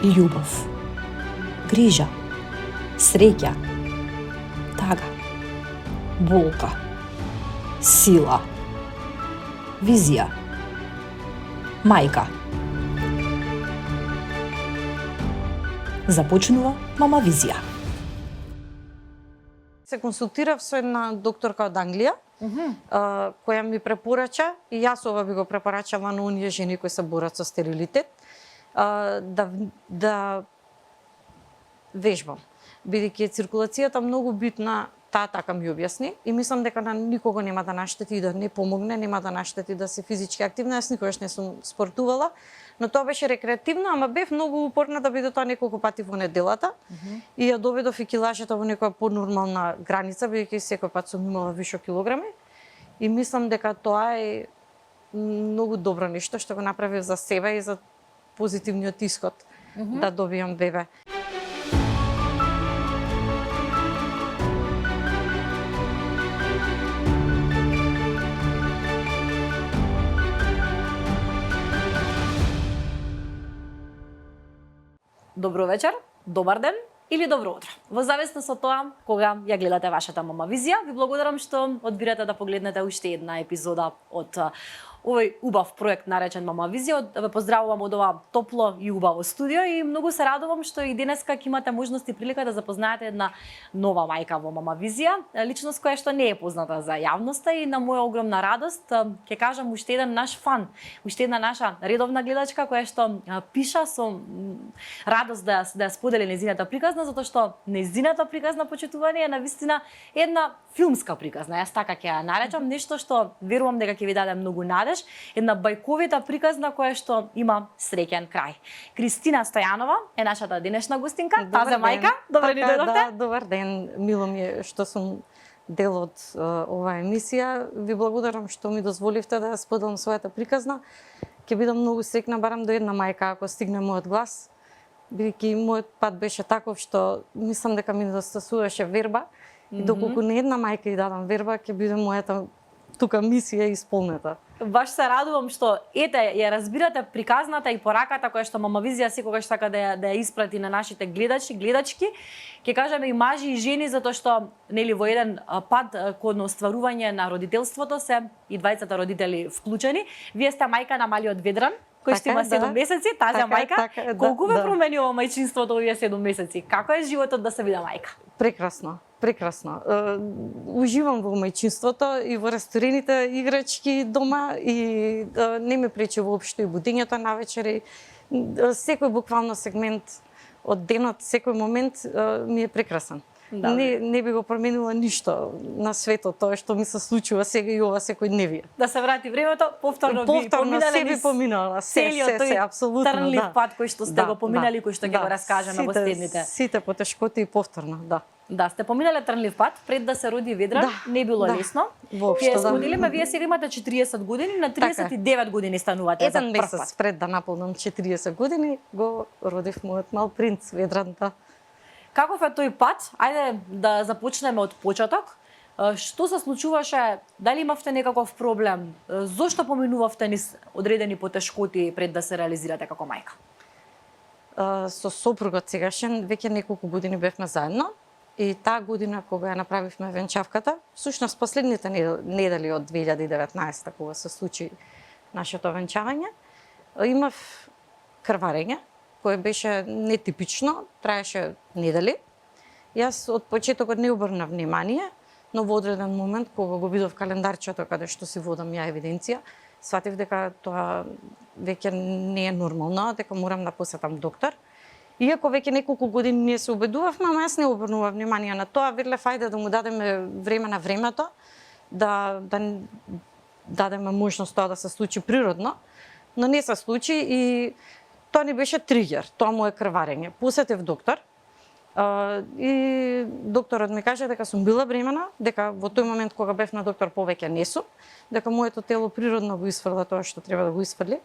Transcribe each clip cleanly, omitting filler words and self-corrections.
љубов, грижа, среќа, тага, болка, сила, визија, мајка. Започнува Мама Визија. Се консултирав со една докторка од Англија, која ми препорача, и јас ова би го препорачала на оние жени кои се борат со стерилитет, да вежбам. Бидејќи циркулацијата многу битна, таа така ми објасни, и мислам дека на никого нема да наштети и да не помогне, нема да наштети да се физички активна. Јас никогаш не сум спортувала, но тоа беше рекреативно, ама бев многу упорна да биде тоа неколку пати во неделата. И ја доведов и килажата во некоја понормална граница, бидејќи секој пат сум имала вишок килограми. И мислам дека тоа е многу добро нешто што го направив за себе и за позитивниот исход да добијам бебе. Добро вечер, добар ден или добро утро. Во зависност од тоа кога ја гледате вашата Мама Визија, ви благодарам што одбирате да погледнете уште една епизода од овој убав проект наречен Мама Визија. Ве поздравувам од ова топло и убаво студио и многу се радувам што и денеска ќе имате можност и прилика да запознаете една нова мајка во Мама Визија, личност која што не е позната за јавноста, и на моја огромна радост ќе кажам уште еден наш фан, уште една наша редовна гледачка која што пиша со радост да ја сподели нејзината приказна, затоа што нејзината приказна, почитувани, е навистина една филмска приказна. Јас така ќе ја наречам, нешто што верувам дека ќе ви даде многу надеж, една бајковита приказна која што има среќен крај. Кристина Стојанова е нашата денешна гостинка, таза мајка. Добре ни дојдовте. Да, добар ден. Мило ми е што сум дел од оваа емисија. Ви благодарам што ми дозволивте да споделам својата приказна. Ќе бидам многу среќна барам до една мајка ако стигне мојот глас, бидејќи мојот пат беше таков што мислам дека ми недостасуваше верба. И доколку не една мајка и дадам верба, ќе биде мојата тука мисија исполнета. Баш се радувам што ја разбирате приказната и пораката која што Мама Визија секогаш сака да ја испрати на нашите гледачки. Ќе кажеме и мажи и жени, затоа што нели во еден пат кон остварување на родителството се и двајцата родители вклучени. Вие сте мајка на малиот Ведран, кој што има 7 месеци, таза мајка. Колку ве променило мајчинството овие 7 месеци? Како е животот да се биде мајка? Прекрасно. Прекрасно. Уживам во мајчинството и во растурените играчки дома и не ме пречи воопшто и будењето навечер. Секој буквално сегмент од денот, секој момент ми е прекрасен. Да, не би го променила ништо на светот тоа што ми се случува сега и ова секој дневие. Да се врати времето, повторно би поминале целиот тој апсолутно трнлив пат кој што сте го поминали, кој што ќе го раскажеме во следните. Сите потешкоти и повторно, да. Да, сте поминале трнлив пат пред да се роди Ведран, не било лесно. Ќе споделиме, вие сега имате 40 години, на 39 години станувате за прв пат. Еден месец пред да наполнам 40 години го родив мојот мал принц Ведран. Каков е тој пат? Ајде да започнеме од почеток. Што се случуваше? Дали имавте некаков проблем? Зошто поминувавте низ одредени потешкоти пред да се реализирате како мајка? Со сопругот сегашен веќе неколку години бевме заедно. И таа година кога ја направивме венчавката, всушност последните недели од 2019 кога се случи нашето венчавање, имав крварење кое беше нетипично, траеше недели. Јас од почетокот не обрнав внимание, но во одреден момент кога го видов календарчето каде што си водам ја евиденција, сватив дека тоа веќе не е нормално, дека морам да посетам доктор. Иако веќе неколку години ние се убедувавме, ама јас не обрнував внимание на тоа, велев ајде да му дадеме време на времето, да дадеме можност тоа да се случи природно, но не се случи и тоа не беше тригер, тоа му е крварење. Посетив доктор и докторот ми каже дека сум била бремена, дека во тој момент кога бев на доктор повеќе не сум, дека моето тело природно го исфрла тоа што треба да го исфрли,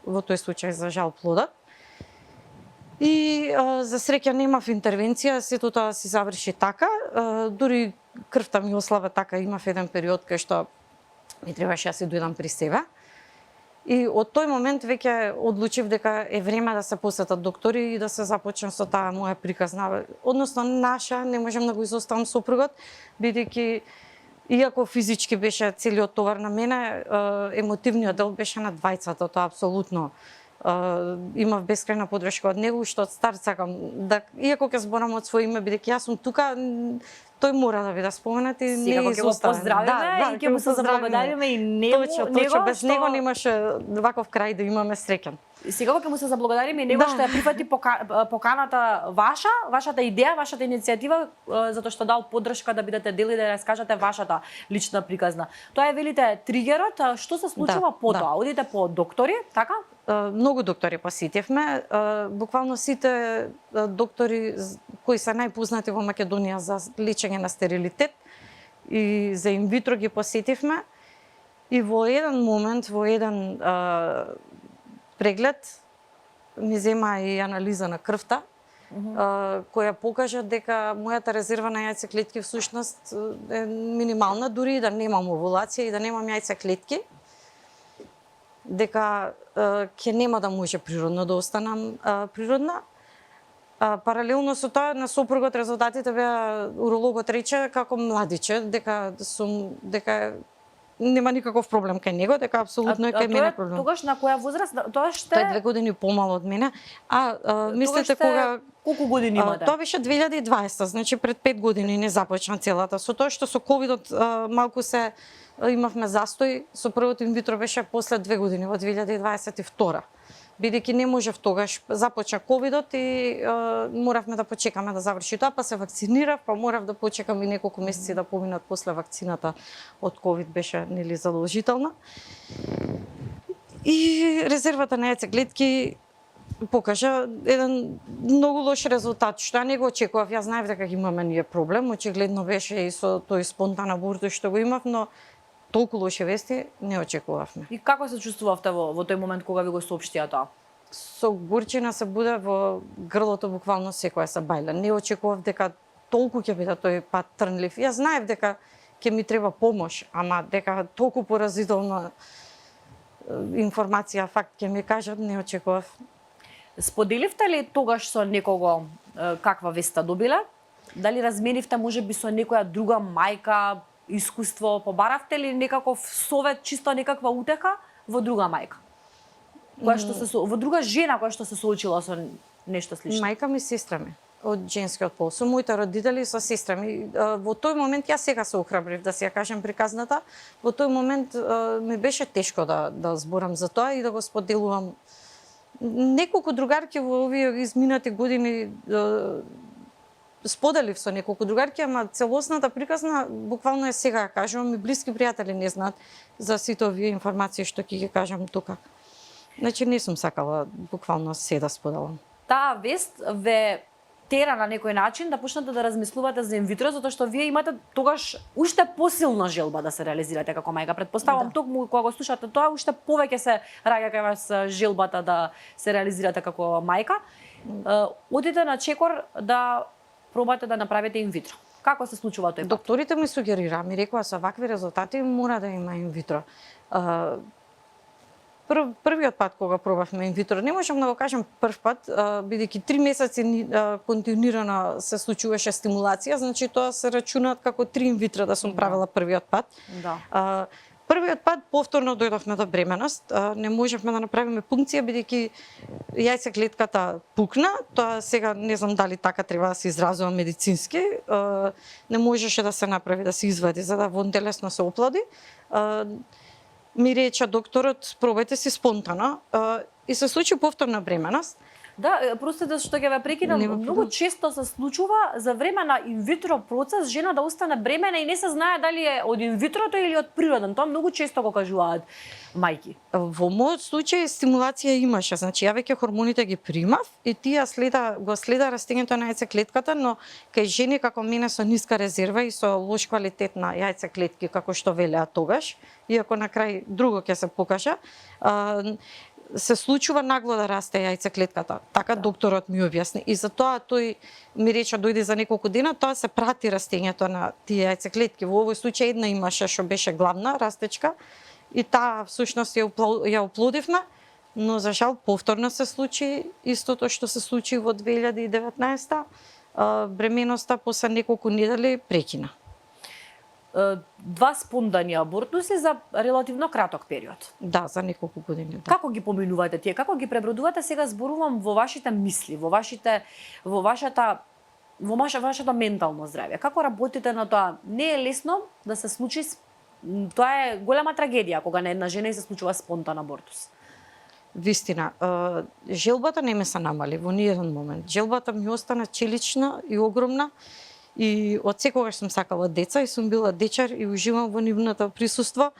во тој случај за жал плодот. И за среќа немав интервенција, сето тоа се заврши така, дури крвта ми ослабе така, имав еден период кај што ми требаше да се дојдам при себе. И од тој момент веќе одлучив дека е време да се посетат доктори и да се започне со таа моја приказна, односно наша, не можам да го изоставам сопругот, бидејќи иако физички беше целиот товар на мене, емотивниот дел беше на двајцата, тоа апсолутно. Имав бескрајна подршка од него, што од старт сакам да, иако ќе зборам од своје име, бидејќи јас сум тука, тој мора да биде споменат и не Секако ќе го изоставен. поздравиме и ќе му се заблагодариме и него, Точно, без него немаше ваков крај да имаме среќен. Секако ќе му се заблагодариме и него што ја прифати поканата вашата идеја, вашата иницијатива, затоа што дал поддршка да бидете дел и да раскажете вашата лична приказна. Тоа е, велите, тригерот. Што се случува потоа? Одите по доктори, така? Многу доктори посетивме, буквално сите доктори кои се најпознати во Македонија за лечење на стерилитет и за инвитро ги посетивме. И во еден момент, во еден преглед, ми зема и анализа на крвта, која покажа дека мојата резерва на јајцеклетки всушност е минимална, дури и да немам овулација и да немам јајцеклетки, дека ќе нема да може природно да останам природна. Паралелно со тоа на сопругот резултатите беа, урологот рече како младиче дека нема никаков проблем кај него, дека апсолутно е кај мене проблем. Тогаш на која возраст? Тоа што Тој е 2 години помало од мене. Мислите кога колку години имате? Тоа беше 2020, значи пред 5 години не започна целата. Со тоа што со ковидот малку се имавме застој, со првото инвитро беше после 2 години во 2022. Бидејќи не можев тогаш, започна ковидот и моравме да почекаме да заврши тоа, па се вакцинирав, па морав да почекам и неколку месеци да поминат после вакцината од ковид беше нели задолжителна. И резервата на јајцеклетки покажа еден многу лош резултат, што не го очекував. Јас знаев дека имаме ние проблем, очигледно беше и со тој спонтан абортус што го имав, но толку лоши вести не очекувавме. И како се чувствувавте во тој момент кога ви го соопштија тоа? Со горчина се буде во грлото буквално секоја се бајла. Не очекував дека толку ќе биде тој пат трнлив. Јас знаев дека ќе ми треба помош, ама дека толку поразителна информација, факт ќе ми кажат, не очекував. Споделивте ли тогаш со некого каква веста добиле? Дали разменивте можеби со некоја друга мајка искуство, побаравте ли некаков совет, чисто некаква утеха во друга мајка? Која што во друга жена која што се соочила со нешто слично? Мајка ми, сестра ми од женскиот пол, со моите родители, со сестра ми. Во тој момент јас сега се охрабрив да си ја кажам приказната. Во тој момент ми беше тешко да зборам за тоа и да го споделувам. Неколку другарки во овие изминати години споделив со неколку другарки, ама целосната приказна буквално е сега ја кажувам, и блиски пријатели не знаат за сите овие информации што ќе ги кажам тука. Значи не сум сакала буквално се да споделам. Таа вест ве тера на некој начин да почнете да размислувате за инвитро, затоа што вие имате тогаш уште посилна желба да се реализирате како мајка. Предпоставам токму кога го слушате тоа, уште повеќе се раѓа кај вас желбата да се реализирате како мајка. Одите на чекор да пробате да направите инвитро. Како се случува тој пат? Докторите ми сугерира, ми рекоа со вакви резултати мора да има инвитро. Првиот пат кога пробавме инвитро, не можам да го кажам прв пат, бидејќи 3 месеци континуирано се случуваше стимулација, значи тоа се рачунаат како 3 инвитро да сум правила првиот пат. Да. Првиот пат повторно дојдовме до бременост, не можевме да направиме пункција бидејќи јајцеклетката пукна, тоа сега не знам дали така треба да се изразува медицински, не можеше да се направи да се извади за да вонтелесно се оплоди. Ми рече докторот, пробајте си спонтано и се случи повторна бременост. Да, простите што ќе ве прекинам, многу често се случува за време на инвитро процес жена да остане бремена и не се знае дали е од инвитрото или од природен. Тоа многу често го кажуваат мајки. Во мојот случај стимулација имаше, значи ја веќе хормоните ги примав и тие го следа растењето на јајцеклетката, но кај жени како мене со ниска резерва и со лош квалитет на јајцеклетки, како што велеа тогаш, иако на крај друго ќе се покажа, се случува нагло да расте јајцеклетката. Така докторот ми објасни. И затоа тој ми рече дојде за неколку дена, тоа се прати растењето на тие јајцеклетки. Во овој случај една имаше што беше главна растечка и таа всушност ја оплодивме, но за жал повторно се случи истото што се случи во 2019. Бременоста после неколку недели прекина. 2 спондани абортуси за релативно краток период. Да, за неколку години. Да. Како ги поминувате тие? Како ги пребродувате? Сега зборувам во вашите мисли, во вашата ментално здравје. Како работите на тоа? Не е лесно да се случи, тоа е голема трагедија кога на една жена и се случува спонтан абортус. Вистина, желбата не ме се намали во ниеден момент. Желбата ми остана челична и огромна и од секогаш сум сакала деца и сум била дечар и уживам во нивното присуство.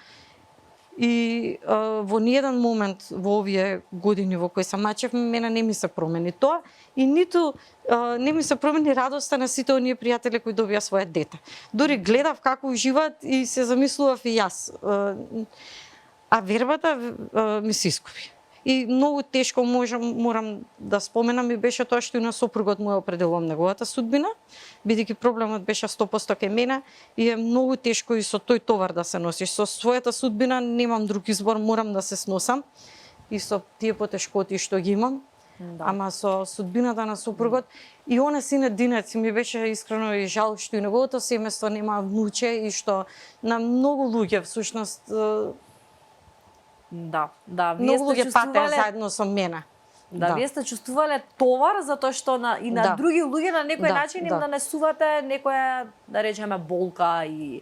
И во ниеден момент во овие години во кои се мачев, мене не ми се промени тоа и ниту не ми се промени радоста на сите оние пријатели кои добија своје дете. Дори гледав како уживаат и се замислував и јас. А вербата ми се искупи. И многу тешко морам да споменам и беше тоа што и на сопругот му определувам неговата судбина, бидејќи проблемот беше 100% кај мене и е многу тешко и со тој товар да се носиш. Со својата судбина немам друг избор, морам да се сносам и со тие потешкоти што ги имам. Да. Ама со судбината на сопругот и она сине динец ми беше искрено и жал што и неговото семејство нема внуче и што на многу луѓе всушност Да, вие многу сте луѓе патеа чувствувале заедно со мене. Да, вие сте чувствувале товар затоа што на други луѓе на некој начин им нанесувате некоја, да речеме, болка и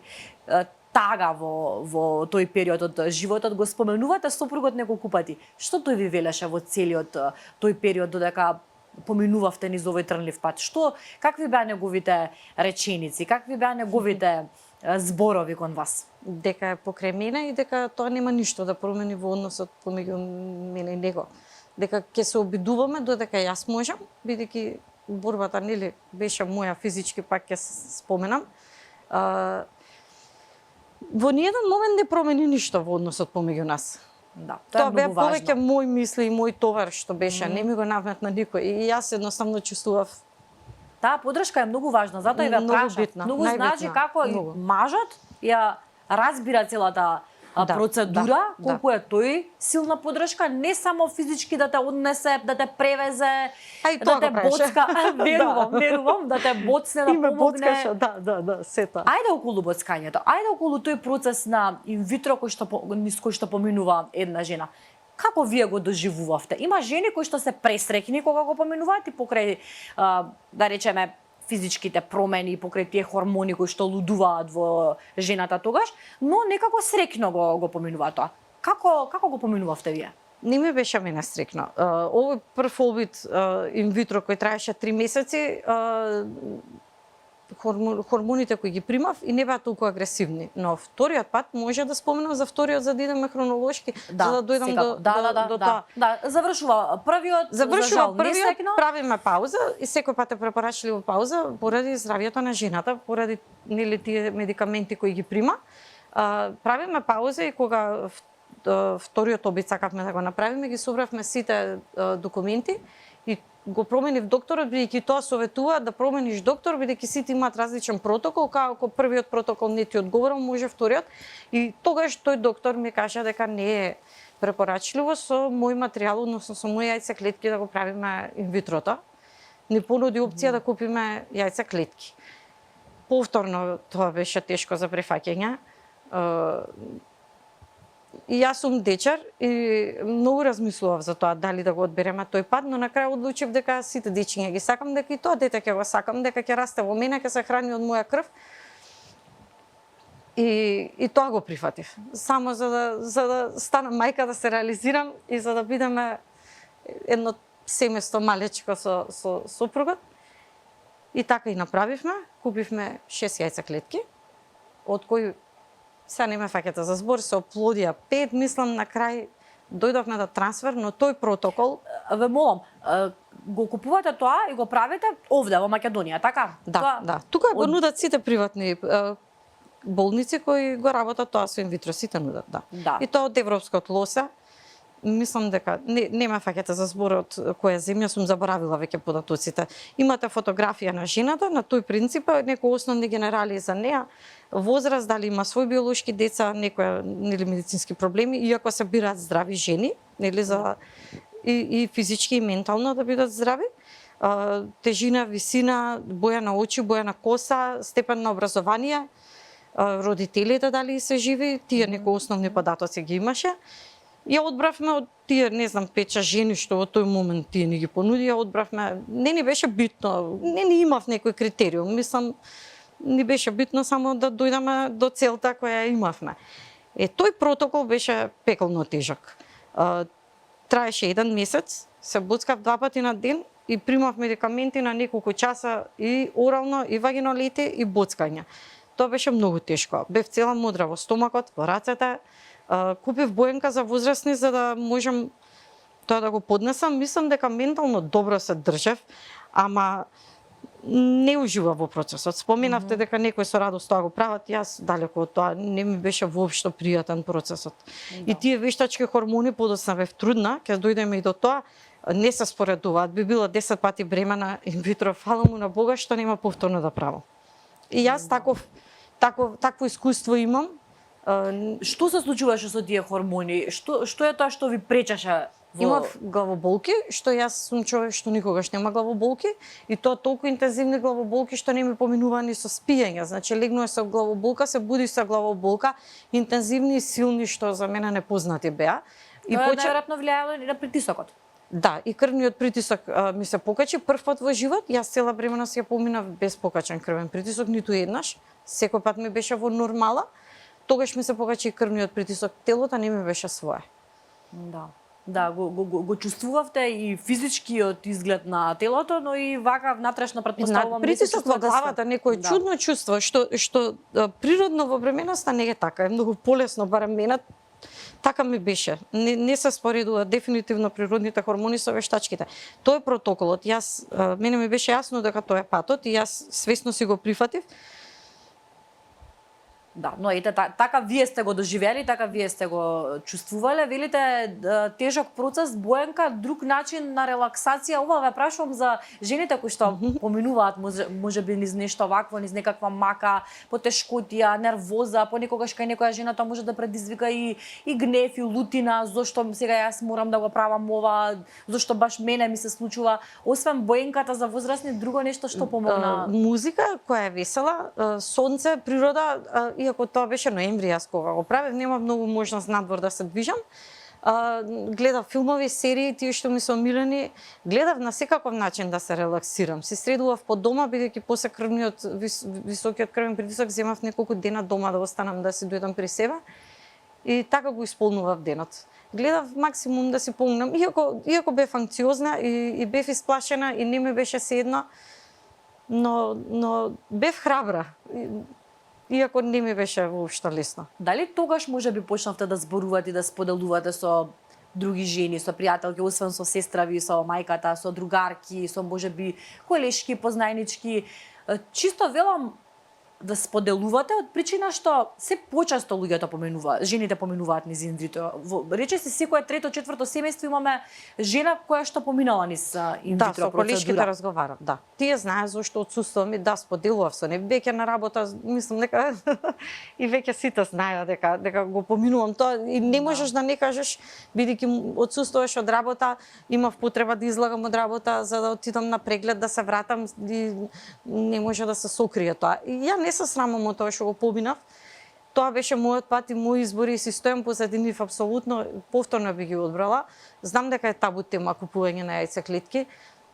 тага во тој период од животот. Го споменувате сопругот неколку пати. Што тој ви велеше во целиот тој период додека поминувавте низ овој трнлив пат? Какви беа неговите реченици? Какви беа неговите зборови кон вас? Дека е покрај мене и дека тоа нема ништо да промени во односот помеѓу мене и него. Дека ќе се обидуваме додека јас можам, бидејќи борбата нели беше моја физички, пак ќе споменам. Во ниеден момент не промени ништо во односот помеѓу нас. Да, тоа беа повеќе мои мисли и мој товар што беше, не ми го наметна никој и јас едноставно чувствував. Таа поддршка е многу важна, затоа и ве прашав. Многу значи како и мажот ја разбира целата процедура, колку е тој силна поддршка, не само физички да те однесе, да те превезе, да те боцка, верувам, да те боцне, да помогне. Да, сета. Ајде околу боцкањето, ајде околу тој процес на инвитро низ кој што поминува една жена. Како вие го доживувавте? Има жени кои што се пресреќни кога го поминуваат и покрај, да речеме, физичките промени, покрај тие хормони кои што лудуваат во жената тогаш, но некако среќно го поминуваат тоа. Како го поминувавте вие? Не ми беше мене среќно. Овој прв обид инвитро кој траеше 3 месеци, хормоните кои ги примав и не беа толку агресивни. Но вториот пат може да споменам за вториот за да идеме хронолошки, за да дојдам до тоа. Да, завршува првиот, правиме пауза и секој пат е препорачливо пауза поради здравјето на жената, поради нели тие медикаменти кои ги прима. Правиме пауза и кога вториот обид сакавме да го направиме, ги собравме сите документи и го променив докторот, бидејќи тоа советува да промениш доктор, бидејќи сите имаат различен протокол, како првиот протокол не ти одговорил, може вториот. И тогаш тој доктор ми кажа дека не е препорачливо со мој материјал, односно со мои јајцеклетки да го правиме инвитрото. Не понуди опција да купиме јајцеклетки. Повторно тоа беше тешко за прифаќање. И јас сум дечар и многу размислував за тоа дали да го одбереме тој пат, но на крај одлучив дека сите дечиња ги сакам, дека и тоа дете ќе го сакам, дека ќе расте во мене, ќе се храни од моја крв. И тоа го прифатив. Само за да станам мајка, да се реализирам и за да бидеме едно семејство малечко со сопругот. И така и направивме, купивме 6 јајцеклетки, од кои сега не ме фаќате за збор, се оплодија 5, мислам на крај дојдовме до трансфер, но тој протокол... Ве молам, го купувате тоа и го правите овде во Македонија, така? Да. Тука го нудат сите приватни болници кои го работат тоа со инвитро, сите нудат, да. И тоа од европското лосе, мислам дека нема фаќате за зборот која земја, сум заборавила веќе податоците. Имате фотографија на жената, на тој принцип некои основни генерали за неа, возраст, дали има свој биолошки деца, некои нели медицински проблеми, иако се бираат здрави жени, нели за и физички и ментално да бидат здрави. Тежина, висина, боја на очи, боја на коса, степен на образование, родителите дали се живи, тие некои основни податоци ги имаше. Ја одбравме од тие, не знам, 5 жени што во тој момент тие ни ги понудија, одбравме, не ни беше битно, не ни имав некој критериум, мислам, ни беше битно само да дојдеме до целта која имавме. Тој протокол беше пеколно тежок. Траеше 1 месец, се боцкав 2 пати на ден и примав медикаменти на неколку часа и орално, и вагиналите, и боцкање. Тоа беше многу тешко. Бев цела мудра во стомакот, во рацете, купив боенка за возрастни за да можам тоа да го поднесам. Мислам дека ментално добро се држев, ама не уживав во процесот. Споменавте дека некој со радост тоа го прават, јас далеко од тоа, не ми беше воопшто пријатен процесот. И тие вештачки хормони, подоцна бев трудна, ќе дојдеме и до тоа, не се споредуваат. Би била 10 пати бремена инвитро, фала му на Бога што нема повторно да правам. И јас такво искуство имам. Што се случуваше со тие хормони? Што е тоа што ви пречеше? Имав главоболки, што јас сум човек што никогаш нема главоболки, и тоа толку интензивни главоболки што не ми поминува ни со спиење. Значи легнуваш со главоболка, се буди со главоболка, интензивни и силни што за мене непознати беа. И најверојатно влијаело и на притисокот. Да, и крвниот притисок ми се покачи прв пат во живот. Јас цела бременост ја поминав без покачен крвен притисок, ниту еднаш. Секој пат ми беше во нормала. Тогаш ми се покачи крвниот притисок, телото не ми беше свое. Да, го чувствувавте и физичкиот изглед на телото, но и вака внатрешно претпоставувам притисок во главата, некој чудно чувство што природно во бременоста не е така, е многу полесно, барем мене така ми беше. Не се споредува дефинитивно природните хормони со вештачките. Тоа е протоколот. Мене ми беше јасно дека тоа е патот и јас свесно си го прифатив. Да, но ете така вие сте го доживели, така вие сте го чувствувале, велите тежок процес, Бојанка, друг начин на релаксација. Ова ве прашувам за жените кои што поминуваат можеби низ нешто вакво, низ некаква мака, потешкотија, нервоза, понекогаш кај некоја жена тоа може да предизвика и гнев и лутина, зошто сега јас морам да го правам ова, зошто баш мене ми се случува. Освен Бојанката за возрастни, друго нешто што помогна? Музика која е весела, сонце, природа, иако тоа беше ноември, јас кога го правев, нема многу можност надвор да се движам. Гледав филмови, серии, тие што ми се омилени, гледав на секаков начин да се релаксирам. Се средував по дома, бидејќи после високиот крвен притисок земав неколку дена дома да останам, да си дојдам при себе. И така го исполнував денот. Гледав максимум да си помогнам, иако бев анксиозна и бев исплашена и не ми беше седно, но бев храбра. Иако не ми беше воопшто лесно. Дали тогаш можеби почнавте да зборувате и да споделувате со други жени, со пријателки, освен со сестрави, со мајката, со другарки, со можеби колешки, познајнички, чисто велам да споделувате од причина што се почесто луѓето поменуваат, жените поменуваат низ инвитро. Рече се секое трето, четврто семејство имаме жена која што поминала низ инвитро процедура. Да, со колешките разговарав, да. Тие знаат зошто отсуствувам и да споделував со нив. Веќе на работа, мислам дека и веќе сите знаеа дека го поминувам тоа и не можеш да не кажеш, бидејќи отсуствуваш од работа, имав потреба да излагам од работа за да отидам на преглед, да се вратам и не може да се сокрие тоа. И ја не се срамам од тоа што го поминав. Тоа беше мојот пат и мој избор и си стојам позади нив апсолутно, повторно би ги одбрала. Знам дека е табу тема купување на јајцеклетки,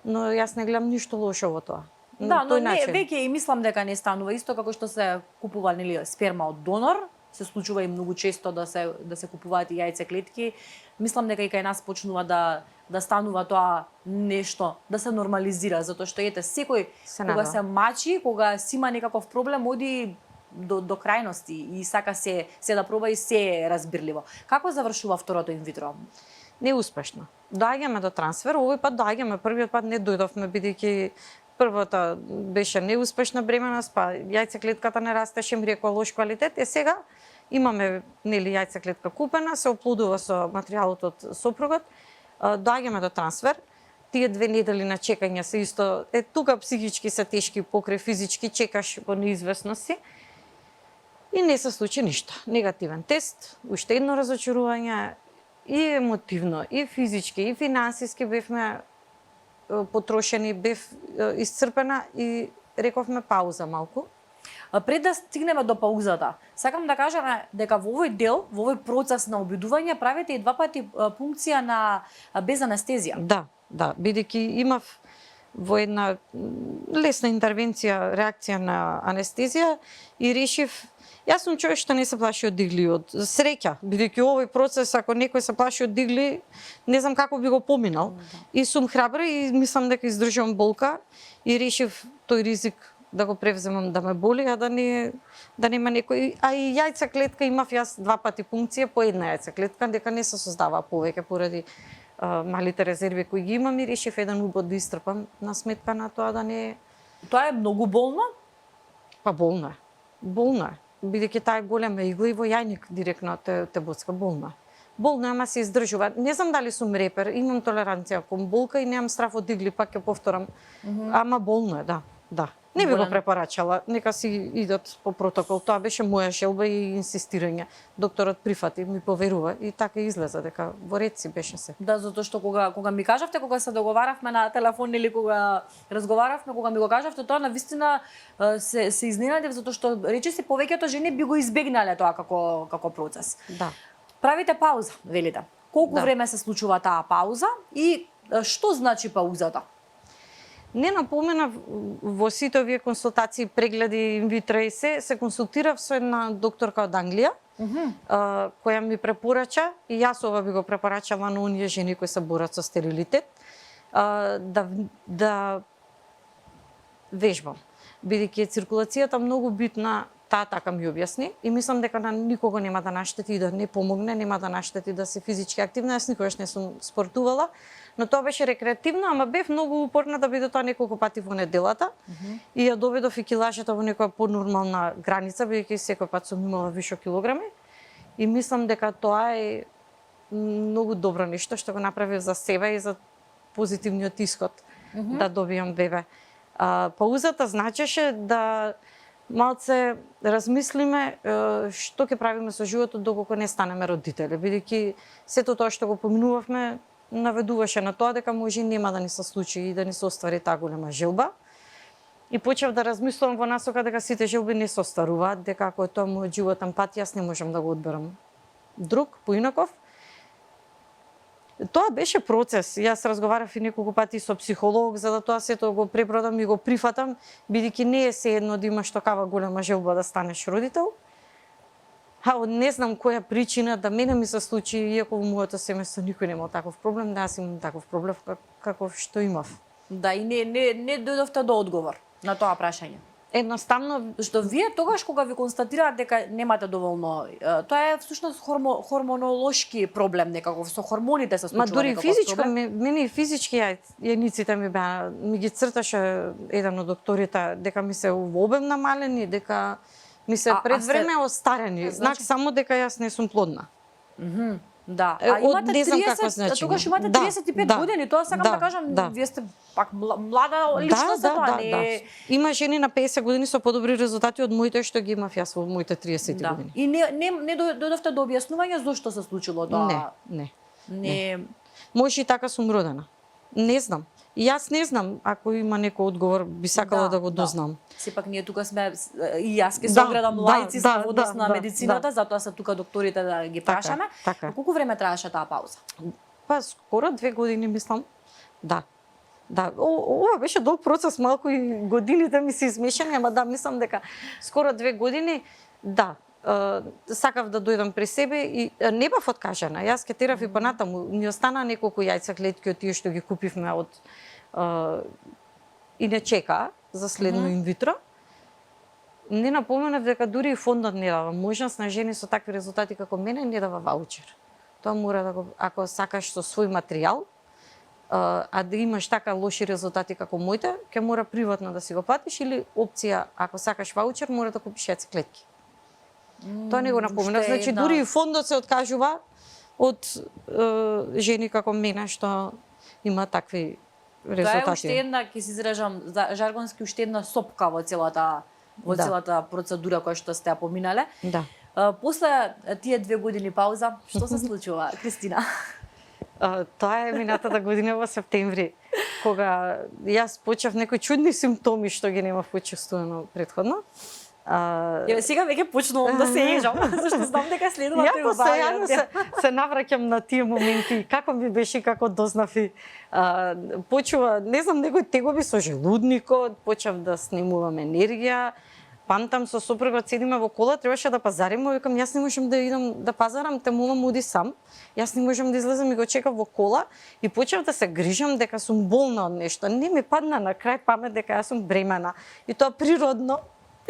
но јас не гледам ништо лошо во тоа. Да, но не, веќе и мислам дека не станува исто како што се купува сперма од донор, се случува и многу често да се купуваат и јајцеклетки. Мислам дека и кај нас почнува да станува тоа нешто, да се нормализира, затоа што секој кога се мачи, кога си има некаков проблем, оди до крајности и сака се да проба и се е разбирливо. Како завршува второто инвитро? Неуспешно. Доаѓаме до трансфер, овој пат доаѓаме, првиот пат не дојдовме бидејќи првата беше неуспешна бременост, па јајцеклетката не растеше, ембрио лош квалитет, сега имаме нели јајца клетка купена, се оплодува со материјалот од сопругот, доаѓаме до трансфер. Тие 2 недели на чекање се исто, тука психички се тешки покрај физички, чекаш во неизвестности. И не се случи ништо. Негативен тест, уште едно разочарување, и емотивно, и физички, и финансиски бевме потрошени, бев исцрпена и рековме пауза малку. Пред да стигнеме до паузата, сакам да кажам дека во овој дел, во овој процес на обидување правите и 2 пати пункција на без анестезија. Да, бидејќи имав во една лесна интервенција реакција на анестезија и решив. Јас сум човек што не се плаши од дигли, од среќа, бидејќи овој процес, ако некој се плаши од дигли, не знам како би го поминал. И сум храбра и мислам дека издржувам болка и решив тој ризик да го превземам, да ме боли, а да нема некој. А и јајца клетка имав јас 2 пати пункција по една јајца клетка, дека не се создава повеќе поради малите резерви кои ги имам и решив еден убод да истрпам на сметка на тоа да не. Тоа е многу болно? Па болно е. Болно е. Бидејќи таа е голема игла и во јајник директно те боцка, болно. Болно, ама се издржува. Не знам дали сум репер, имам толеранција кон болка и немам страф од игли, пак ќе повторам. Ама болно е, да. Не би го препорачала, нека си идат по протокол. Тоа беше моја желба и инсистирање. Докторот прифати, ми поверува и така излеза дека во ред си беше се. Да, затоа што кога ми кажавте, кога се договаравме на телефон или кога разговаравме, кога ми го кажавте тоа, навистина се изненадев затоа што речиси повеќето жени би го избегнале тоа како процес. Да. Правите пауза, велите. Колку време се случува таа пауза и што значи паузата? Не напоменав во сите овие консултации, прегледи, инвитро и се консултирав со една докторка од Англија, која ми препорача, и јас ова би го препорачала на оние жени кои се борат со стерилитет, да вежбам. Бидејќи циркулацијата многу битна, таа така ми објасни, и мислам дека на никого нема да наштети и да не помогне, нема да наштети да се физички активна. Јас никогаш не сум спортувала, но тоа беше рекреативно, ама бев многу упорна да биде тоа неколку пати во неделата. И ја доведов и килажата во некоја понормална граница, бидејќи секој пат сум имала вишок килограми. И мислам дека тоа е многу добро нешто што го направив за себе и за позитивниот исход да добијам бебе. Паузата значеше да малце размислиме што ќе правиме со животот доколку не станеме родители, бидејќи сето тоа што го поминувавме наведуваше на тоа дека може нема да ни се случи и да ни се оствари таа голема желба. И почев да размислувам во насока дека сите желби не се остваруваат, дека ако е тоа мојот животен пат, јас не можам да го одберам друг, поинаков. Тоа беше процес. Јас разговарав и неколку пати со психолог за да тоа сето го препродам и го прифатам, бидејќи не е сеедно да имаш такава голема желба да станеш родител. Не знам која причина да мене ми се случи, иако во моето семејство никој немал таков проблем, да јас имам таков проблем каков што имав. Да, и не дојдовте до одговор на тоа прашање. Едноставно, што вие тогаш кога ви констатираат дека немате доволно, тоа е всушност хормонолошки проблем некаков, со хормоните се случува. Ма дури некаков физичко, проблем. мене и физички јајниците ми ги црташе еден од докторите дека ми се во обем намалени, дека ми се пред време остарени, значи само дека јас не сум плодна. Да, а имате не знам 30, какво значи. тогаш имате 35 години, тоа сакам да кажам, вие сте пак млада личност за тоа, не. Има жени на 50 години со подобри резултати од моите што ги имав јас во моите 30 години. И не дојдовте до објаснување зошто се случило тоа? Не. Може и така сум родена. Не знам. И јас не знам, ако има некој одговор, би сакала да го дознам. Сепак ние тука сме и јас ке се оградам лаици во однос на медицината, затоа се тука докторите да ги прашаме. Колку време траеше таа пауза? Па скоро 2 години мислам. Да. Ова беше долг процес, малку и годините ми се измешани, ама да, мислам дека скоро 2 години, да. Сакав да дојдам при себе и не бев откажана. Јас ке терав и понатаму. Ни остана неколку јајца клетки од тие што ги купивме од и не чека за следно инвитро. Не напоменав дека дури и фондот не дава можност на жени со такви резултати како мене, не дава ваучер. Тоа мора да го, ако сакаш со свој материјал, а да имаш така лоши резултати како моите, ќе мора приватно да си го платиш или опција, ако сакаш ваучер, мора да купиш јајца клетки. Тоа не го напоменав. уште Значи, една- дури и фондот се откажува од жени како мене што има такви Тоа е резултати. уште една, ќе се изражам жаргонски, уште една сопка во целата Да. целата процедура која што сте ја поминале. Да. После тие 2 години пауза, што се случува, Кристина? Тоа е минатата година во септември, кога јас почнав некои чудни симптоми што ги немав почувствувано претходно. Еве сега веќе почнувам да се ежам, зашто знам дека следува Ја постојано се навраќам на тие моменти, како ми беше, како дознав и почува, не знам, некои тегоби со желудникот, почнав да снимувам енергија, памтам со сопругот седиме во кола, требаше да пазариме, викам јас не можам да идам да пазарам, те молам оди сам. Јас не можам да излезам и го чекав во кола и почнав да се грижам дека сум болна од нешто. Не ми падна на крај памет дека јас сум бремена. И тоа природно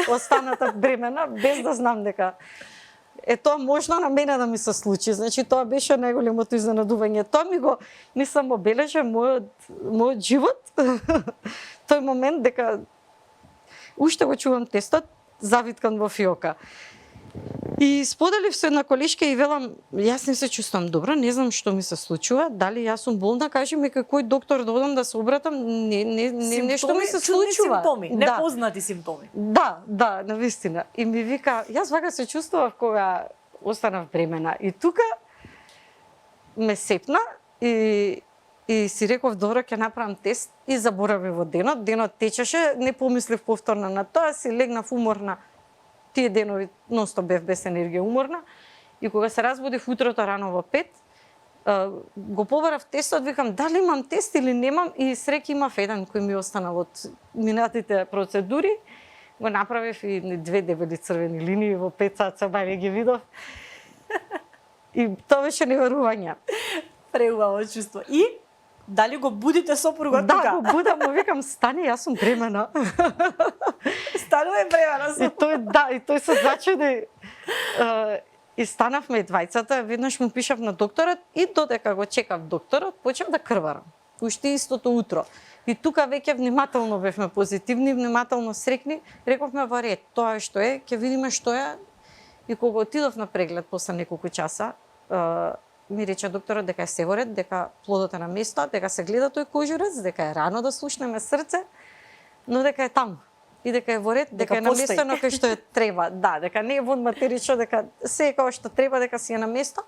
останата бремена, без да знам дека тоа можно на мене да ми се случи. Значи тоа беше најголемото изненадување. Тоа ми го не само обележа мојот живот. Тој момент дека уште го чувам тестот завиткан во фиока. И споделив со една колешка и велам, јас не се чувствам добро, не знам што ми се случува, дали јас сум болна, кажи ми кој доктор да одам да се обратам, нешто ми се случува. Симптоми, непознати симптоми. Да, навистина. И ми вика, јас вака се чувствував кога останав бремена. И тука ме сепна и си реков, добро, ќе направам тест и заборавив во денот. Денот течеше, не помислив повторно на тоа, си легнав уморна. Тие денови ностоп бев без енергија, уморна. И кога се разбудив утрото рано во 5, го побарав тестот, викам дали имам тест или немам, и среќа имав еден кој ми останал од минатите процедури. Го направив и 2 дебели црвени линии во 5 саца, бајле ги видов. И тоа беше неверување. Преубаво чувство. И дали го будите сопругот Да, тука? го будам, му викам, стани, јас сум бремена. Станува бремена. И тој се зачуди. И станавме двајцата, веднаш му пишав на докторот и додека го чекав докторот, почнав да крварам. Уште истото утро. И тука веќе внимателно бевме позитивни, внимателно срекни, рековме во ред, тоа е што е, ќе видиме што е. И кога отидов на преглед после неколку часа, ми рече докторот дека е се во ред, дека плодот е на место, дека се гледа тој кожурец, дека е рано да слушнеме срце, но дека е таму. И дека е во ред, дека е на место на кај што е треба. Да, дека не е вон матерично, дека се е како што треба, дека си е на место.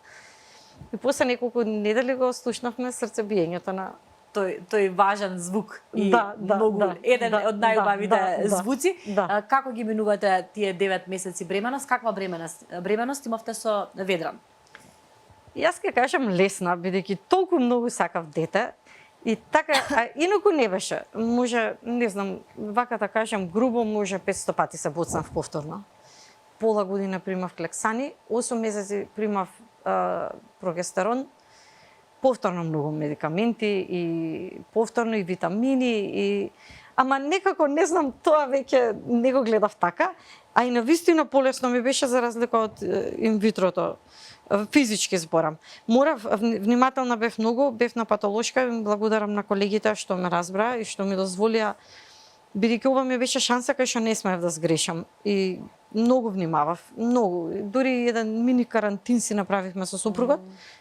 И после неколку недели го слушнавме срцебиењето на тој важен звук и многу еден од најубавите звуци. Да. Како ги минувате тие 9 месеци бременост? Каква бременост имавте со Ведран? Јас ќе кажам лесна, бидејќи толку многу сакав дете. И така, инаку не беше. Може, не знам, вака да кажам грубо, може 500 пати се боцнав повторно. Пола година примав клексани, 8 месеци примав прогестерон, повторно многу медикаменти и повторно и витамини ама некако не знам, тоа веќе не го гледав така, а и навистина полесно ми беше за разлика од инвитрото. Физички зборам. Внимателна бев многу, бев на патолошка, им благодарам на колегите што ме разбра и што ми дозволија, бидејќи ова ми беше шанса кај што не смеев да сгрешам. И многу внимавав, многу. Дури еден мини карантин си направивме со сопругот,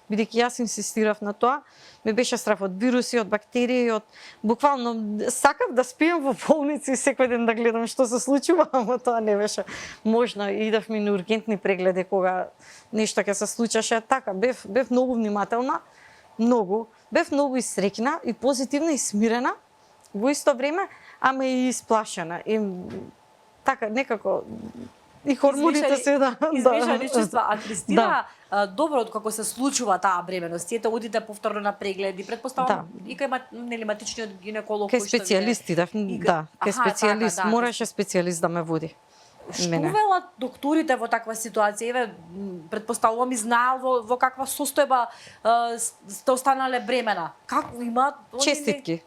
бидејќи јас инсистирав на тоа. Ме беше страф од вируси, од бактерии, од буквално сакав да спием во болници и секој ден да гледам што се случува, ама тоа не беше можно. Идавме на ургентни прегледи кога нешто ќе се случеше. Така, бев многу внимателна, многу. Бев многу и среќна, и позитивна, и смирена во исто време, ама и исплашена. И така, некако и хормоните се измешани чувства. А Кристина, добро откако се случува таа бременост, ете одите повторно на прегледи, претпоставам и кај матичниот гинеколог кој специјалист идав, да, кај специјалист, мораше специјалист да ме води. Што велат докторите во таква ситуација? Еве, претпоставувам и знаел во каква состојба сте останале бремена. Како има? Честитки.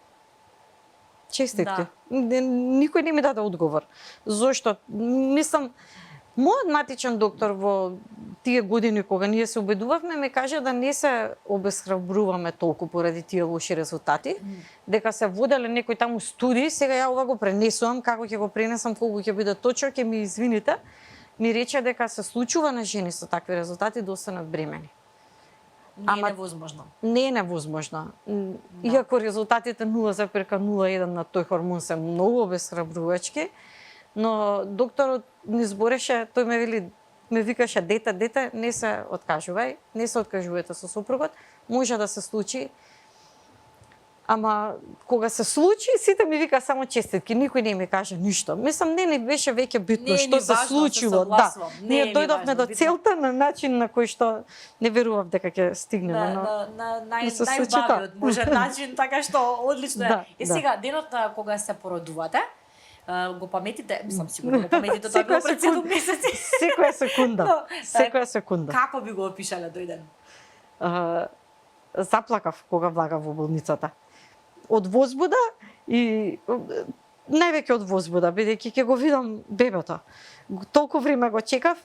Никој не ми даде одговор. Зошто? Мислам, мојот матичен доктор во тие години кога ние се обедувавме, ме кажа да не се обесхрабруваме толку поради тие лоши резултати, дека се воделе некои таму студии, сега ја ова го пренесувам, како ќе го пренесам, колку ќе биде точно, ќе ми извините. ми рече дека се случува на жени со такви резултати да останат бремени. Не е Ама- невозможно. Не е невозможно. Иако резултатите 0,01 на тој хормон се многу обесхрабрувачки, но докторот ни збореше, тој ме викаше дете, не се откажувај, не се откажувајте со сопругот, може да се случи. Ама кога се случи, сите ми вика само честитки, никој не ми каже ништо. Мислам, не беше веќе битно Не е што ни се важно, се случило. согласувам. Не е Ние ни дојдовме важно, до битно. целта на начин на кој што не верував дека ќе стигнеме, но на се случи најубавиот може начин, така што одлично е. Да, И да. сега денот кога се породувате, го паметите, сум сигурно го паметите тоа Секоја било пред секунда. 7 месеци. секоја секунда, Но, секоја секунда. Како би го опишале тој ден? Заплакав кога влага во болницата. Од возбуда и највеќе од возбуда, бидејќи ќе го видам бебето. Толку време го чекав,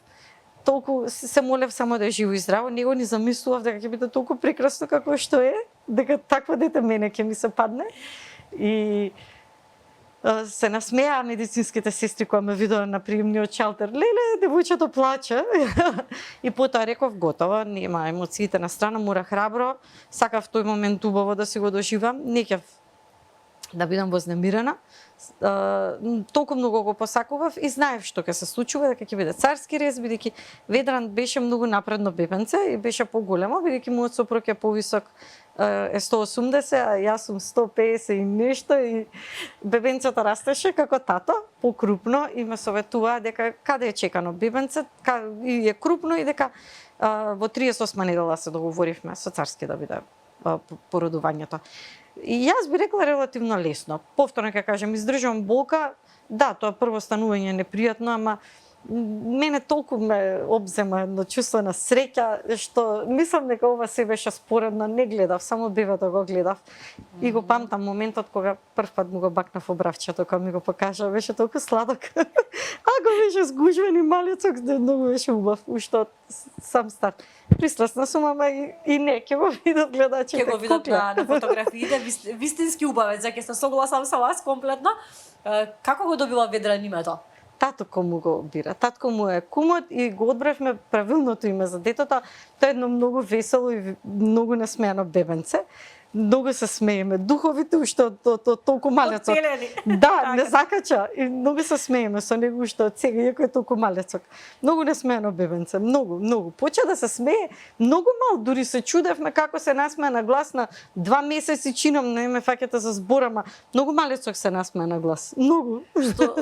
толку се молев само да е живо и здраво, него ни замислував дека ќе биде толку прекрасно како што е, дека такво дете мене ќе ми се падне. И се насмеа медицинските сестри кога ме видоа на приемниот шалтер. Леле, девојчето плаче. И потоа реков готово, нема емоциите на страна, мора храбро, сакав тој момент убаво да си го доживам, не ќе да бидам вознемирена. Толку многу го посакував и знаев што ќе се случува, дека ќе биде царски рез, бидејќи Ведран беше многу напредно бебенце и беше поголемо, бидејќи мојот сопруг е повисок, е 180, а јас сум 150 и нешто и бебенцето растеше како тато, покрупно и ме советуваа дека каде е чекано бебенце, и е крупно и дека во 38 недела се договоривме со царски да биде породувањето. И јас би рекла релативно лесно. Повторно ќе кажам, издржувам болка, да, тоа прво станување е непријатно, ама мене толку ме обзема едно чувство на среќа, што мислам дека ова се беше споредно, не гледав, само бебето го гледав. И го памтам моментот кога првпат му го бакнав обравчето, кога ми го покажа, беше толку сладок. А го беше сгужвен и малецок, многу беше убав, уште од сам старт. Пристрасна сум, ама и не, ќе го видат гледачите. Ќе го видат на фотографиите, вистински убавец, ќе се согласам со вас комплетно. Како го добила Ведран името? Татко му го бира. Татко му е кумот и го одбравме правилното име за детето. Тоа е едно многу весело и многу насмеано бебенце. Многу се смееме. Духовите уште од толку малецок. Оцелени. Да, не закача. И многу се смееме со него уште од сега, иако е толку малецок. Многу насмеано бебенце, многу. Поча да се смее многу мал, дури се чудевме како се насмее на глас на 2 месеци чином, не ме фаќате за зборама. Многу малецок се насмее на глас. Многу.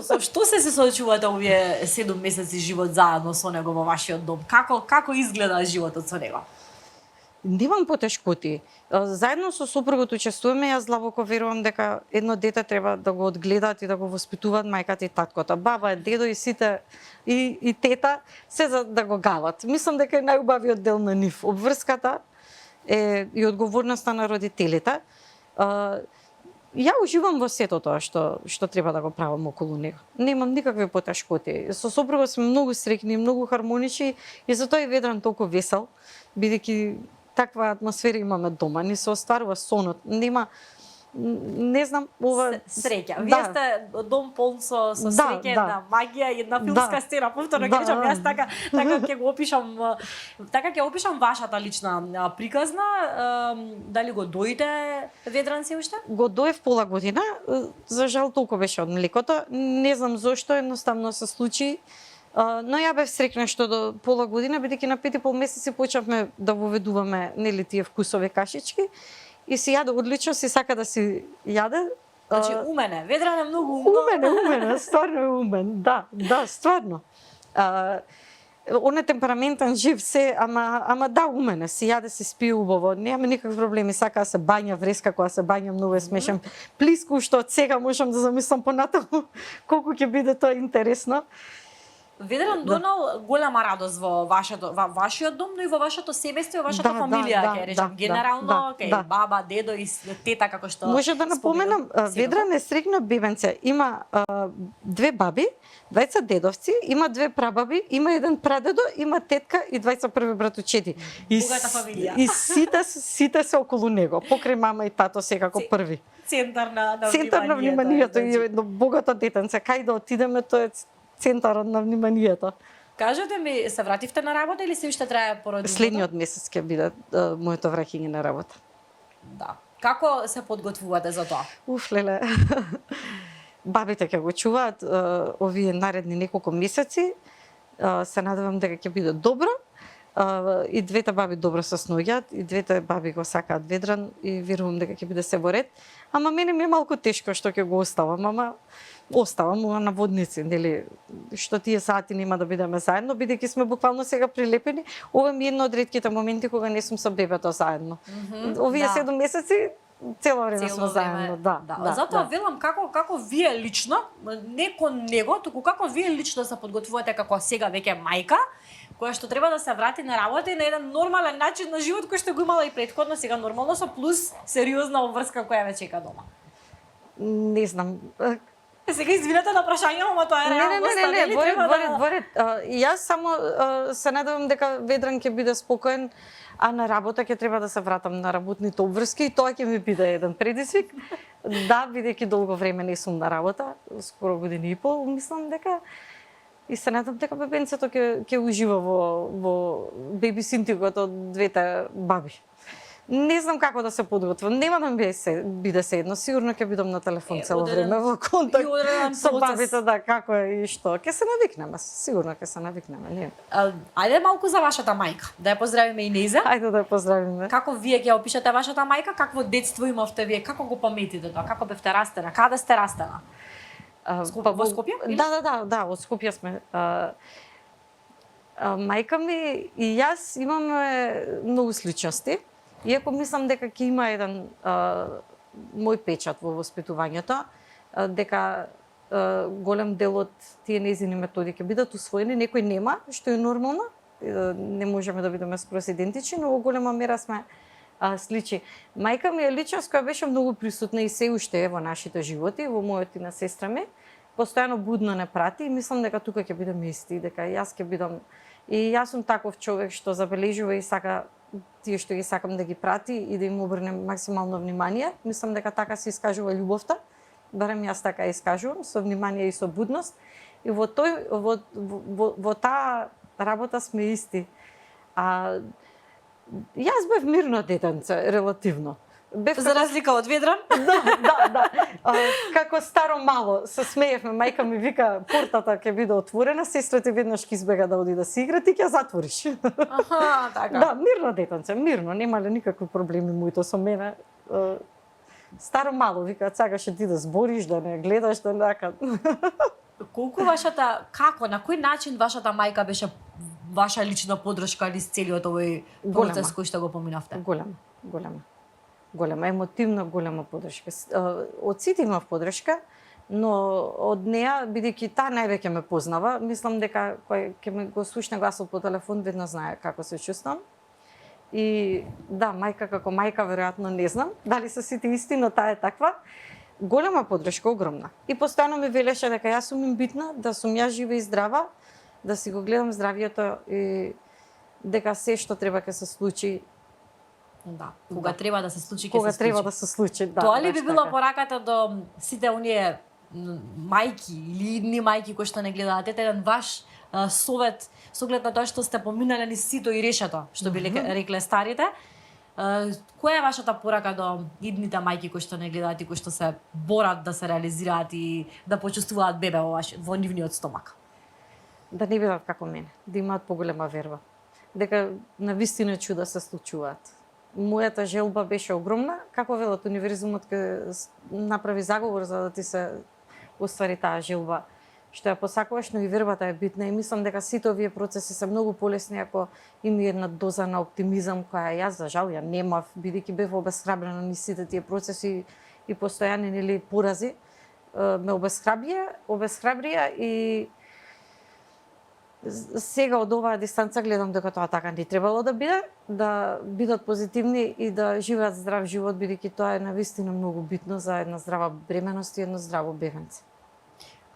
Со што се соочувате овие 7 месеци живот заедно со него во вашиот дом? Како изгледа животот со него? Немам потешкоти. Заедно со сопругот учествуваме, јас длабоко верувам дека едно дете треба да го одгледаат и да го воспитуваат мајката и таткото. Баба, дедо и сите и тета се за да го галат. Мислам дека е најубавиот дел на нив. Обврската е и одговорноста на родителите. Ја уживам во сето тоа што треба да го правам околу него. Немам никакви потешкоти. Со сопругот сме многу среќни, многу хармонични и затоа и Ведран толку весел, бидејќи таква атмосфера имаме дома, ни се остварува сонот. Нема, не знам, ова Среќа. Вие сте дом полн со среќа, една магија и една филмска сцена. Повторно ќе кажам, јас така ќе го опишам, така ќе опишам вашата лична приказна. Дали го дојде Ведран се уште? Го доев пола година, за жал толку беше од млекото. Не знам зошто, едноставно се случи. Но ја бев среќна што до пола година, бидејќи на 5,5 месеци почнавме да воведуваме нели тие вкусови кашички и си јаде одлично, си сака да си јаде. Значи умене, Ведран е многу умно. Умене, стварно е умен, да, стварно. Он е темпераментен, жив се, ама да, умене, си јаде, си спие убаво, нема никакви проблеми, сака да се бања, вреска кога се бања, многу е смешен. Плиску, што од сега можам да замислам понатаму колку ќе биде тоа интересно. Ведран донал голема радост во вашиот дом, но и во вашето семејство, во вашата фамилија, ќе речам, генерално, кај баба, дедо и тета како што може да напоменам, Ведран е среќно бебенце. Има 2 баби, 2 дедовци, има 2 прабаби, има 1 прадедо, има тетка и 2 први братучеди. Богата фамилија. И сите се околу него, покрај мама и тато секако први. Центар на вниманието и едно богато детенце. Кај да отидеме, тоа е центарот на вниманието. Кажете ми, се вративте на работа или се уште трае породилното? Следниот месец ќе биде моето враќање на работа. Да. Како се подготвувате за тоа? Леле. Бабите ќе го чуваат овие наредни неколку месеци. Се надевам дека ќе биде добро. И двете баби добро се сноѓаат, и двете баби го сакаат Ведран и верувам дека ќе биде се во ред. Ама мене ми е малку тешко што ќе го оставам, ама оставам на водници, нели, што тие сати нема да бидеме заедно, бидејќи сме буквално сега прилепени. Ова ми е едно од ретките моменти кога не сум со бебето заедно. Овие 7 месеци цело време сме заедно, да. Затоа велам како вие лично, не кон него, туку како вие лично се подготвувате како сега веќе мајка, која што треба да се врати на работа и на еден нормален начин на живот кој што го имала и претходно, сега нормално со плюс сериозна обврска која ве чека дома. Не знам. Сега извинете на прашање, ама тоа е реалност. Не, боред. Јас само се надевам дека Ведран ќе биде спокоен, а на работа ќе треба да се вратам на работните обврски и тоа ќе ми биде еден предизвик. Да, бидејќи долго време не сум на работа, скоро година и пол, мислам дека и се надам дека бебенцето ќе ужива во бебисинтигот од двете баби. Не знам како да се подготвам. Нема да ми биде се едно. Сигурно ќе бидам на телефон цело време во контакт со бабите, да, како е и што. Ќе се навикнеме, сигурно ќе се навикнеме. Не. Ајде малку за вашата мајка. Да ја поздравиме и Неза. Ајде да ја поздравиме. Како вие ќе опишете вашата мајка? Какво детство имавте вие? Како го паметите тоа? Како бевте растена? Каде сте растена? Во Скопје? Да, од Скопје сме. Мајка ми и јас имаме многу сличности. Иако мислам дека ќе има еден мој печат во воспитувањето, дека голем дел од тие нејзини методи ќе бидат усвоени, некои нема, што е нормално, не можеме да бидеме скроз идентични, но во голема мера сме сличи. Мајка ми е личност која беше многу присутна и се уште е во нашите животи, во мојот и на сестра ми. Постојано будно не прати и мислам дека тука ќе бидеме исти, дека јас ќе бидам и јас сум таков човек што забележува и сака тие што ги сакам да ги прати и да им обрнем максимално внимание. Мислам дека така се искажува љубовта. Барем јас така ја искажувам, со внимание и со будност. И во таа работа сме исти. Јас бев мирно детенце, релативно. За разлика од Ведран? Да. Како старо мало се смеевме, мајка ми вика портата ќе биде отворена, сестрата веднаш ќе избега да оди да си игра, ти ќе затвориш. Аха, така. Да, мирно детенце, мирно, немале никакви проблеми моето со мене. Старо мало вика, сакаше ти да збориш, да не гледаш, да така. Колку како, на кој начин вашата мајка беше ваша лична поддршка низ целиот овој процес кој што го поминавте? Голема, емотивно голема поддршка. Од сите имав поддршка, но од неа, бидејќи таа највеќе ме познава, мислам дека кој ќе ме го слушне гласот по телефон, веднаш знае како се чувствам. И да, мајка како мајка, веројатно не знам дали се сите исти, но таа е таква. Голема поддршка, огромна. И постојано ми велеше дека јас сум им битна, да сум ја жива и здрава, да си го гледам здравието и дека се што треба ќе се случи. Да, кога треба да се случи, кога треба да се случи, да. Тоа ли би била пораката до сите оние мајки или идни мајки кои што не гледаат, еден ваш совет со оглед на тоа што сте поминале низ сито и решето, што би рекле старите? Која е вашата порака до идните мајки кои што не гледаат и кои што се борат да се реализираат и да почувствуваат бебе во нивниот стомак? Да не бидат како мене, да имаат поголема верба, дека навистина чуда се случуваат. Мојата желба беше огромна, како велат универзумот ќе направи заговор за да ти се оствари таа желба што ја посакуваш, но и вербата е битна и мислам дека сите овие процеси се многу полесни ако има една доза на оптимизам која јас за жал ја немав, бидејќи бев обесхрабрена низ сите тие процеси и постојани нели порази ме обесхрабрија и сега од оваа дистанца гледам дека тоа така не требало да биде, да бидат позитивни и да живеат здрав живот, бидејќи тоа е навистина многу битно за една здрава бременост и едно здраво бебенце.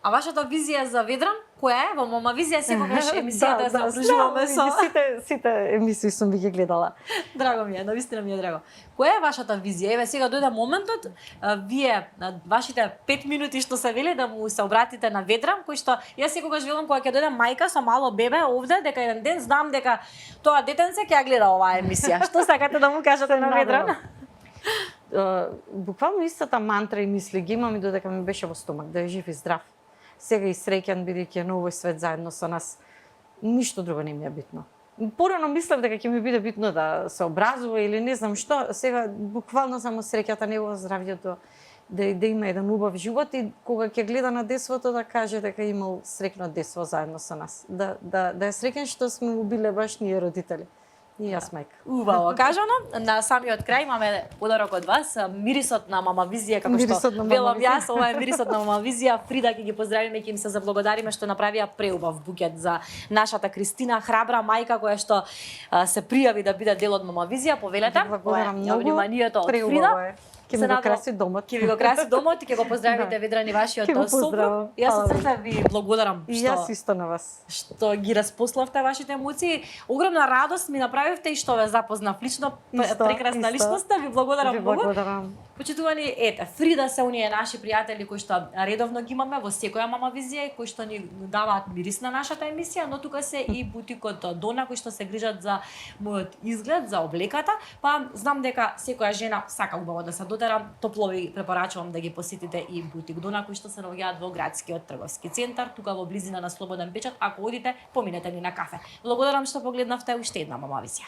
А вашата визија за Ведран, која е? Во Мама Визија секогаш емисијата заокружуваме со... Сите емисии сум ги гледала. Драго ми е, навистина ми е драго. Која е вашата визија? Еве сега дојде моментот, вие на вашите 5 минути што се вели да му се обратите на Ведран, кој што јас секогаш велам кога ќе дојде мајка со мало бебе овде, дека еден ден знам дека тоа детенце ќе ја гледа оваа емисија. Што сакате да му кажете на Ведран? Буквално истата мантра и мисли ги имам и додека ми беше во стомак, да е жив и здрав. Сега и среќен бидејќи е на овој свет заедно со нас. Ништо друго не ми е битно. Порано мислев дека ќе ми биде битно да се образува или не знам што, сега буквално само среќата, негово здравјето, да има еден убав живот и кога ќе гледа на десвото да каже дека имал среќно десво заедно со нас. Да е среќен што сме му биле баш ние родители. И јас мајка. Убаво кажано. На самиот крај имаме подарок од вас, мирисот на Мама Визија, како што велам јас, ова е мирисот на Мама Визија. Фрида ќе ги поздравиме, ќе им се заблагодариме што направија преубав букет за нашата Кристина, храбра мајка која што се пријави да биде дел од Мама Визија. Повелете. Благодарам многу. Вниманието од Фрида. Ќе ми го краси домот. Ќе ви го краси домот и ќе го поздравите Ведран и вашиот сопруг. Јас од срце ви благодарам и јас исто на вас. Што ги распославте вашите емоции. Огромна радост ми направивте и што ве запознав лично, прекрасна личност. Ви благодарам многу. Благодарам. Почитувани, ете, Фрида се оние наши пријатели кои што редовно ги имаме во секоја Мама Визија и кои што ни даваат мирис на нашата емисија, но тука се и бутикот Дона кои што се грижат за мојот изглед, за облеката, па знам дека секоја жена сака убаво да се дотера, топло ви препорачувам да ги посетите и бутик Дона кои што се наоѓаат во градскиот трговски центар, тука во близина на Слободен печат. Ако одите, поминете ни на кафе. Благодарам што погледнавте уште една Мама Визија.